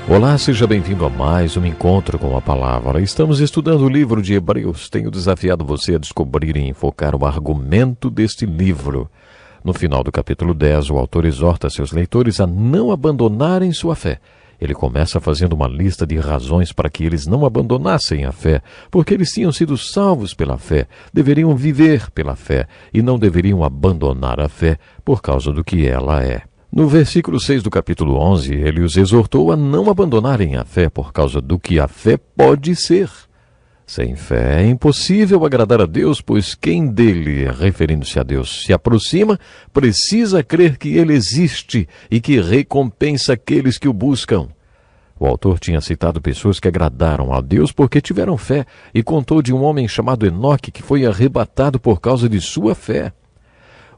Olá, seja bem-vindo a mais um encontro com a palavra. Estamos estudando o livro de Hebreus. Tenho desafiado você a descobrir e enfocar o argumento deste livro. No final do capítulo 10, o autor exorta seus leitores a não abandonarem sua fé. Ele começa fazendo uma lista de razões para que eles não abandonassem a fé, porque eles tinham sido salvos pela fé, deveriam viver pela fé e não deveriam abandonar a fé por causa do que ela é. No versículo 6 do capítulo 11, ele os exortou a não abandonarem a fé por causa do que a fé pode ser. Sem fé é impossível agradar a Deus, pois quem dele, referindo-se a Deus, se aproxima, precisa crer que ele existe e que recompensa aqueles que o buscam. O autor tinha citado pessoas que agradaram a Deus porque tiveram fé e contou de um homem chamado Enoque que foi arrebatado por causa de sua fé.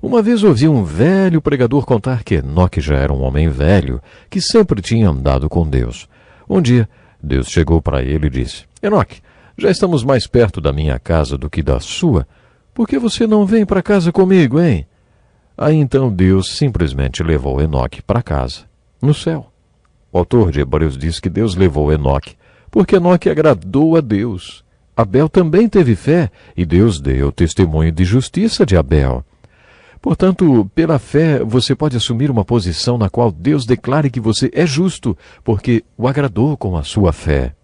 Uma vez ouvi um velho pregador contar que Enoque já era um homem velho, que sempre tinha andado com Deus. Um dia, Deus chegou para ele e disse: Enoque, já estamos mais perto da minha casa do que da sua. Por que você não vem para casa comigo, hein? Aí então Deus simplesmente levou Enoque para casa, no céu. O autor de Hebreus diz que Deus levou Enoque, porque Enoque agradou a Deus. Abel também teve fé, e Deus deu testemunho de justiça de Abel. Portanto, pela fé, você pode assumir uma posição na qual Deus declare que você é justo, porque o agradou com a sua fé.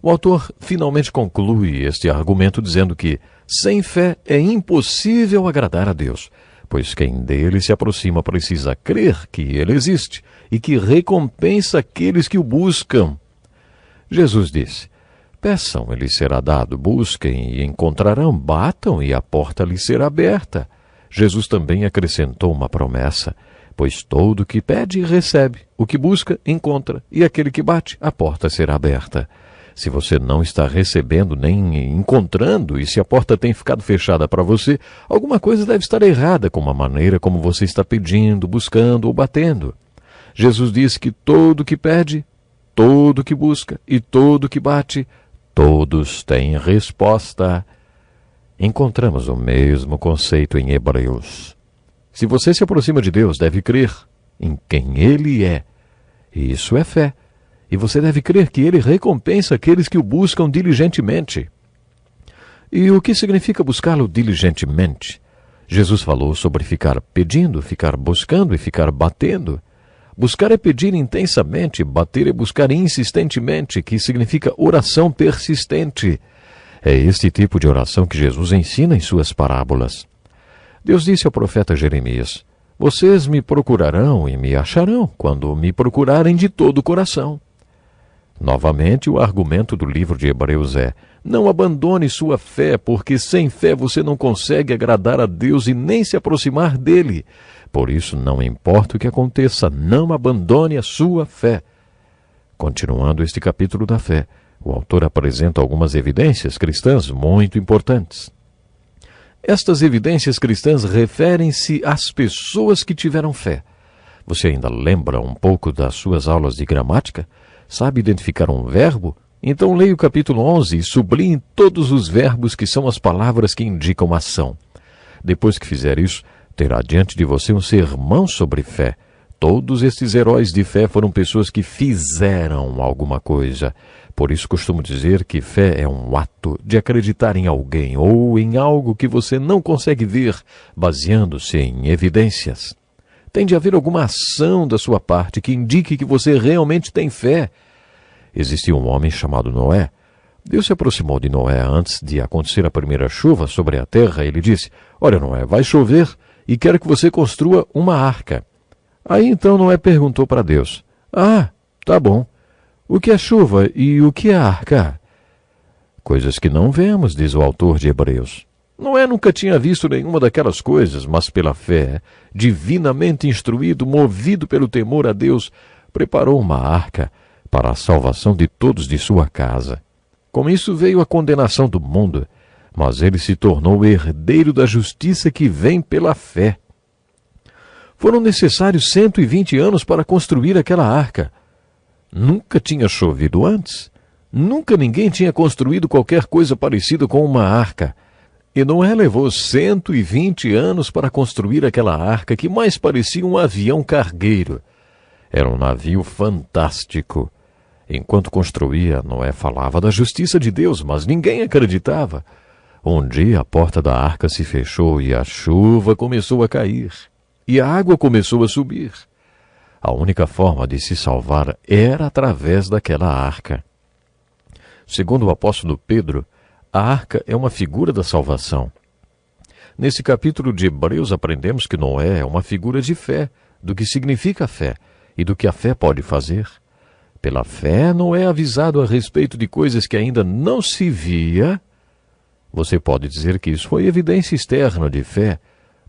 O autor finalmente conclui este argumento dizendo que, sem fé, é impossível agradar a Deus, pois quem dele se aproxima precisa crer que ele existe e que recompensa aqueles que o buscam. Jesus disse: peçam e lhes será dado, busquem e encontrarão, batam e a porta lhes será aberta. Jesus também acrescentou uma promessa, pois todo o que pede, recebe, o que busca, encontra, e aquele que bate, a porta será aberta. Se você não está recebendo nem encontrando, e se a porta tem ficado fechada para você, alguma coisa deve estar errada com a maneira como você está pedindo, buscando ou batendo. Jesus disse que todo o que pede, todo o que busca e todo o que bate, todos têm resposta. Encontramos o mesmo conceito em Hebreus. Se você se aproxima de Deus, deve crer em quem Ele é. Isso é fé. E você deve crer que Ele recompensa aqueles que o buscam diligentemente. E o que significa buscá-lo diligentemente? Jesus falou sobre ficar pedindo, ficar buscando e ficar batendo. Buscar é pedir intensamente, bater é buscar insistentemente, que significa oração persistente. É este tipo de oração que Jesus ensina em suas parábolas. Deus disse ao profeta Jeremias: vocês me procurarão e me acharão quando me procurarem de todo o coração. Novamente, o argumento do livro de Hebreus é: não abandone sua fé, porque sem fé você não consegue agradar a Deus e nem se aproximar dele. Por isso, não importa o que aconteça, não abandone a sua fé. Continuando este capítulo da fé, o autor apresenta algumas evidências cristãs muito importantes. Estas evidências cristãs referem-se às pessoas que tiveram fé. Você ainda lembra um pouco das suas aulas de gramática? Sabe identificar um verbo? Então leia o capítulo 11 e sublinhe todos os verbos que são as palavras que indicam ação. Depois que fizer isso, terá diante de você um sermão sobre fé. Todos estes heróis de fé foram pessoas que fizeram alguma coisa. Por isso costumo dizer que fé é um ato de acreditar em alguém ou em algo que você não consegue ver, baseando-se em evidências. Tem de haver alguma ação da sua parte que indique que você realmente tem fé. Existia um homem chamado Noé. Deus se aproximou de Noé antes de acontecer a primeira chuva sobre a terra. Ele disse: olha, Noé, vai chover e quero que você construa uma arca. Aí então Noé perguntou para Deus: ah, tá bom. O que é chuva e o que é arca? Coisas que não vemos, diz o autor de Hebreus. Noé nunca tinha visto nenhuma daquelas coisas, mas pela fé, divinamente instruído, movido pelo temor a Deus, preparou uma arca para a salvação de todos de sua casa. Com isso veio a condenação do mundo, mas ele se tornou herdeiro da justiça que vem pela fé. Foram necessários 120 anos para construir aquela arca. Nunca tinha chovido antes. Nunca ninguém tinha construído qualquer coisa parecida com uma arca. E Noé levou 120 anos para construir aquela arca que mais parecia um avião cargueiro. Era um navio fantástico. Enquanto construía, Noé falava da justiça de Deus, mas ninguém acreditava. Um dia a porta da arca se fechou e a chuva começou a cair. E a água começou a subir. A única forma de se salvar era através daquela arca. Segundo o apóstolo Pedro, a arca é uma figura da salvação. Nesse capítulo de Hebreus aprendemos que Noé é uma figura de fé, do que significa a fé e do que a fé pode fazer. Pela fé, Noé é avisado a respeito de coisas que ainda não se via. Você pode dizer que isso foi evidência externa de fé.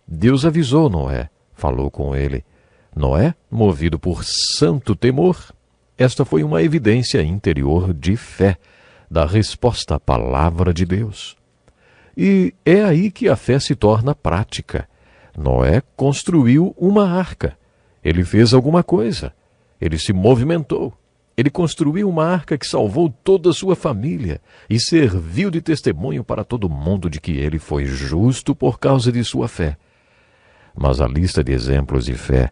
Deus avisou Noé, falou com ele. Noé, movido por santo temor, esta foi uma evidência interior de fé, da resposta à palavra de Deus. E é aí que a fé se torna prática. Noé construiu uma arca. Ele fez alguma coisa. Ele se movimentou. Ele construiu uma arca que salvou toda a sua família e serviu de testemunho para todo mundo de que ele foi justo por causa de sua fé. Mas a lista de exemplos de fé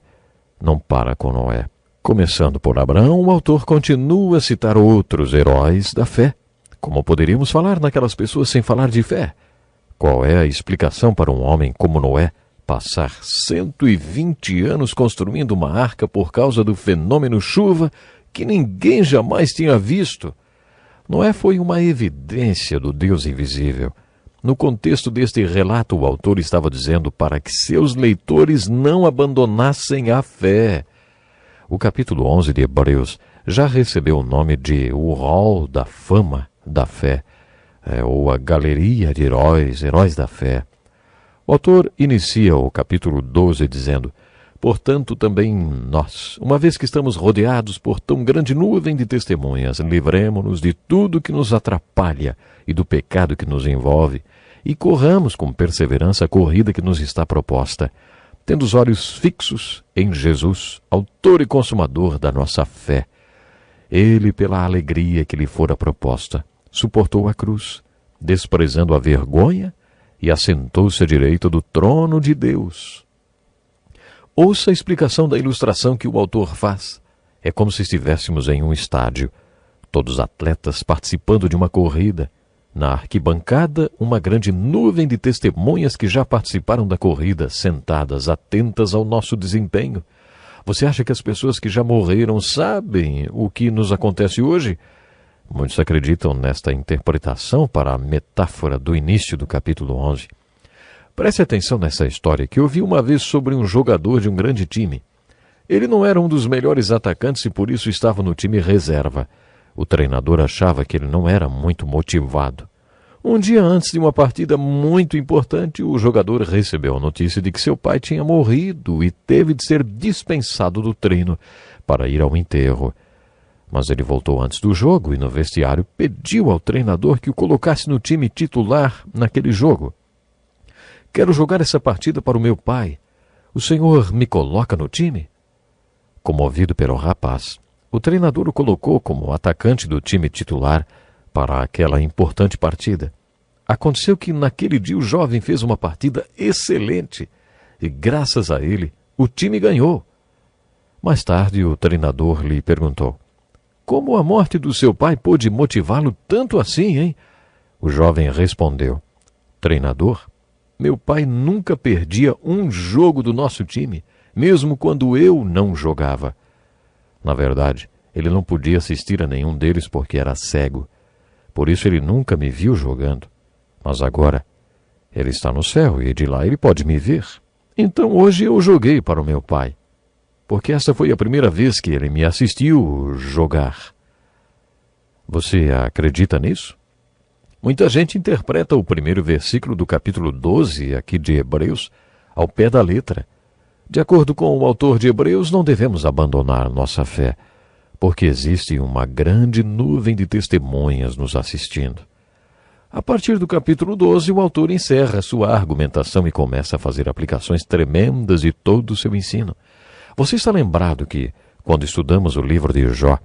não para com Noé. Começando por Abraão, o autor continua a citar outros heróis da fé. Como poderíamos falar naquelas pessoas sem falar de fé? Qual é a explicação para um homem como Noé passar 120 anos construindo uma arca por causa do fenômeno chuva que ninguém jamais tinha visto? Noé foi uma evidência do Deus invisível. No contexto deste relato, o autor estava dizendo para que seus leitores não abandonassem a fé. O capítulo 11 de Hebreus já recebeu o nome de o Hall da Fama da Fé, ou a Galeria de Heróis da Fé. O autor inicia o capítulo 12 dizendo: portanto, também nós, uma vez que estamos rodeados por tão grande nuvem de testemunhas, livremo-nos de tudo que nos atrapalha e do pecado que nos envolve, e corramos com perseverança a corrida que nos está proposta, tendo os olhos fixos em Jesus, autor e consumador da nossa fé. Ele, pela alegria que lhe fora proposta, suportou a cruz, desprezando a vergonha, e assentou-se à direita do trono de Deus. Ouça a explicação da ilustração que o autor faz. É como se estivéssemos em um estádio, todos os atletas participando de uma corrida. Na arquibancada, uma grande nuvem de testemunhas que já participaram da corrida, sentadas, atentas ao nosso desempenho. Você acha que as pessoas que já morreram sabem o que nos acontece hoje? Muitos acreditam nesta interpretação para a metáfora do início do capítulo 11. Preste atenção nessa história que eu vi uma vez sobre um jogador de um grande time. Ele não era um dos melhores atacantes e por isso estava no time reserva. O treinador achava que ele não era muito motivado. Um dia antes de uma partida muito importante, o jogador recebeu a notícia de que seu pai tinha morrido e teve de ser dispensado do treino para ir ao enterro. Mas ele voltou antes do jogo e no vestiário pediu ao treinador que o colocasse no time titular naquele jogo. Quero jogar essa partida para o meu pai. O senhor me coloca no time? Comovido pelo rapaz, o treinador o colocou como atacante do time titular para aquela importante partida. Aconteceu que naquele dia o jovem fez uma partida excelente e, graças a ele, o time ganhou. Mais tarde, o treinador lhe perguntou: como a morte do seu pai pôde motivá-lo tanto assim, hein? O jovem respondeu: treinador, meu pai nunca perdia um jogo do nosso time, mesmo quando eu não jogava. Na verdade, ele não podia assistir a nenhum deles porque era cego. Por isso ele nunca me viu jogando. Mas agora, ele está no céu e de lá ele pode me ver. Então hoje eu joguei para o meu pai, porque essa foi a primeira vez que ele me assistiu jogar. Você acredita nisso? Muita gente interpreta o primeiro versículo do capítulo 12 aqui de Hebreus ao pé da letra. De acordo com o autor de Hebreus, não devemos abandonar nossa fé, porque existe uma grande nuvem de testemunhas nos assistindo. A partir do capítulo 12, o autor encerra sua argumentação e começa a fazer aplicações tremendas de todo o seu ensino. Você está lembrado que, quando estudamos o livro de Jó,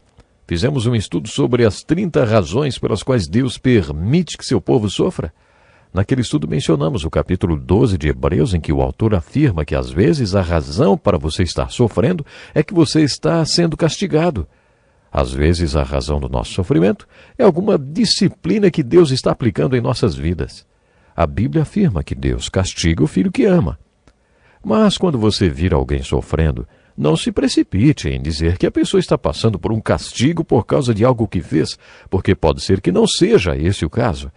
fizemos um estudo sobre as 30 razões pelas quais Deus permite que seu povo sofra? Naquele estudo mencionamos o capítulo 12 de Hebreus, em que o autor afirma que às vezes a razão para você estar sofrendo é que você está sendo castigado. Às vezes a razão do nosso sofrimento é alguma disciplina que Deus está aplicando em nossas vidas. A Bíblia afirma que Deus castiga o filho que ama. Mas quando você vir alguém sofrendo, não se precipite em dizer que a pessoa está passando por um castigo por causa de algo que fez, porque pode ser que não seja esse o caso.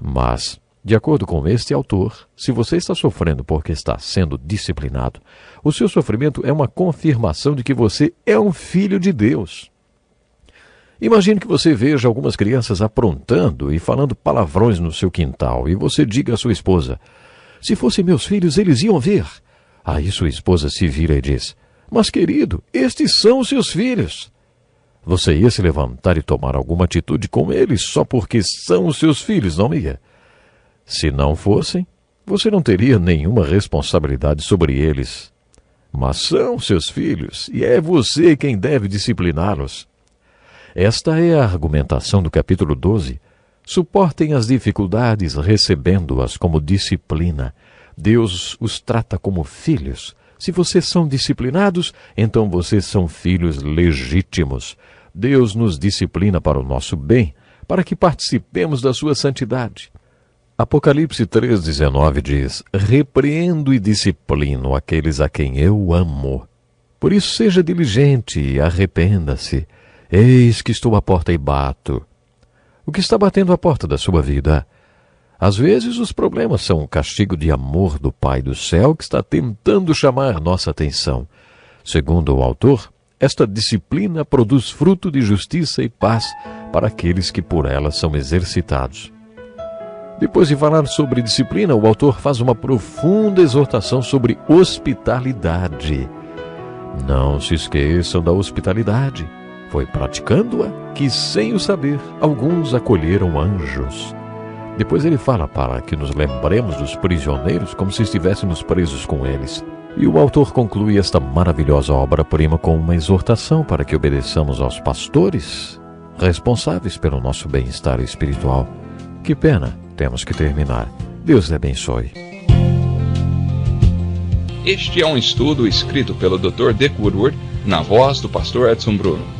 Mas, de acordo com este autor, se você está sofrendo porque está sendo disciplinado, o seu sofrimento é uma confirmação de que você é um filho de Deus. Imagine que você veja algumas crianças aprontando e falando palavrões no seu quintal e você diga à sua esposa: "Se fossem meus filhos, eles iam ver." Aí sua esposa se vira e diz: "Mas, querido, estes são os seus filhos." Você ia se levantar e tomar alguma atitude com eles só porque são os seus filhos, não ia? Se não fossem, você não teria nenhuma responsabilidade sobre eles. Mas são seus filhos e é você quem deve discipliná-los. Esta é a argumentação do capítulo 12. Suportem as dificuldades recebendo-as como disciplina. Deus os trata como filhos. Se vocês são disciplinados, então vocês são filhos legítimos. Deus nos disciplina para o nosso bem, para que participemos da sua santidade. Apocalipse 3,19 diz: "Repreendo e disciplino aqueles a quem eu amo. Por isso seja diligente e arrependa-se. Eis que estou à porta e bato." O que está batendo à porta da sua vida? Às vezes os problemas são um castigo de amor do Pai do céu que está tentando chamar nossa atenção. Segundo o autor, esta disciplina produz fruto de justiça e paz para aqueles que por ela são exercitados. Depois de falar sobre disciplina, o autor faz uma profunda exortação sobre hospitalidade. Não se esqueçam da hospitalidade. Foi praticando-a que, sem o saber, alguns acolheram anjos. Depois ele fala para que nos lembremos dos prisioneiros como se estivéssemos presos com eles. E o autor conclui esta maravilhosa obra-prima com uma exortação para que obedeçamos aos pastores responsáveis pelo nosso bem-estar espiritual. Que pena, temos que terminar. Deus lhe abençoe. Este é um estudo escrito pelo Dr. Dick Woodward, na voz do pastor Edson Bruno.